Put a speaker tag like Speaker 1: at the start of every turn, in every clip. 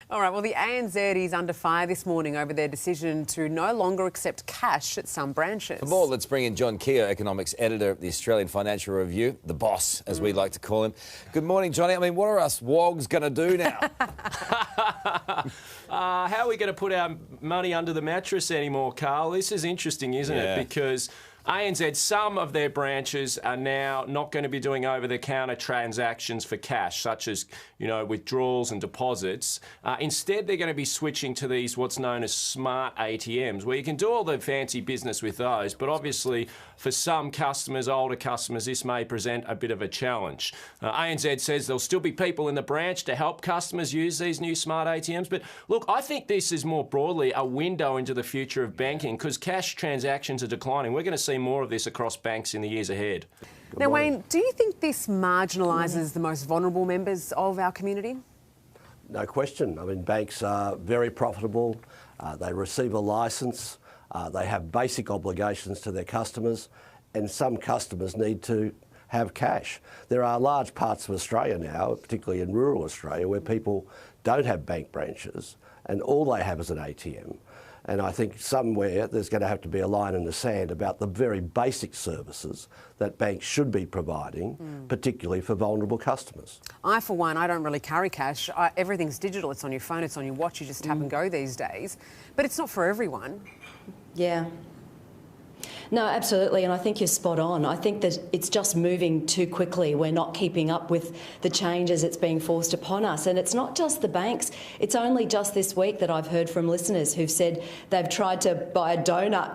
Speaker 1: All right, well, the ANZ is under fire this morning over their decision to no longer accept cash at some branches.
Speaker 2: For more, let's bring in John Keogh, economics editor of the Australian Financial Review, the boss, as we like to call him. Good morning, Johnny. I mean, what are us wogs going to do now?
Speaker 3: How are we going to put our money under the mattress anymore, Carl? This is interesting, isn't it? Because ANZ, some of their branches are now not going to be doing over-the-counter transactions for cash, such as, you know, withdrawals and deposits. Instead, they're going to be switching to these what's known as smart ATMs, where you can do all the fancy business with those. But obviously, for some customers, older customers, this may present a bit of a challenge. ANZ says there'll still be people in the branch to help customers use these new smart ATMs. But look, I think this is more broadly a window into the future of banking because cash transactions are declining. We're going to see more of this across banks in the years ahead.
Speaker 1: Now, Wayne, do you think this marginalises the most vulnerable members of our community?
Speaker 4: No question. I mean, banks are very profitable. They receive a licence. They have basic obligations to their customers, and some customers need to have cash. There are large parts of Australia now, particularly in rural Australia, where people don't have bank branches and all they have is an ATM. And I think somewhere there's going to have to be a line in the sand about the very basic services that banks should be providing, particularly for vulnerable customers.
Speaker 1: I, for one, I don't really carry cash. Everything's digital. It's on your phone, it's on your watch. You just tap and go these days. But it's not for everyone.
Speaker 5: Yeah. No, absolutely, and I think you're spot on. I think that it's just moving too quickly. We're not keeping up with the changes that's being forced upon us. And it's not just the banks. It's only just this week that I've heard from listeners who've said they've tried to buy a donut,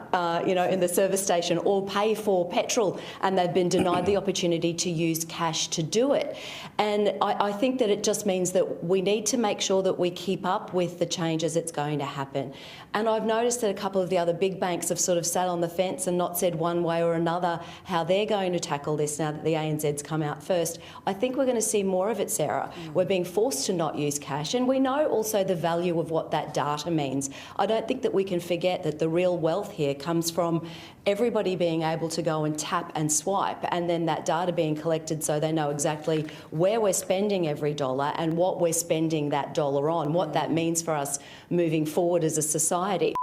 Speaker 5: in the service station or pay for petrol, and they've been denied the opportunity to use cash to do it. And I think that it just means that we need to make sure that we keep up with the changes that's going to happen. And I've noticed that a couple of the other big banks have sort of sat on the fence and not said one way or another how they're going to tackle this now that the ANZ's come out first. I think we're going to see more of it, Sarah. We're being forced to not use cash, and we know also the value of what that data means. I don't think that we can forget that the real wealth here comes from everybody being able to go and tap and swipe, and then that data being collected so they know exactly where we're spending every dollar and what we're spending that dollar on, what that means for us moving forward as a society.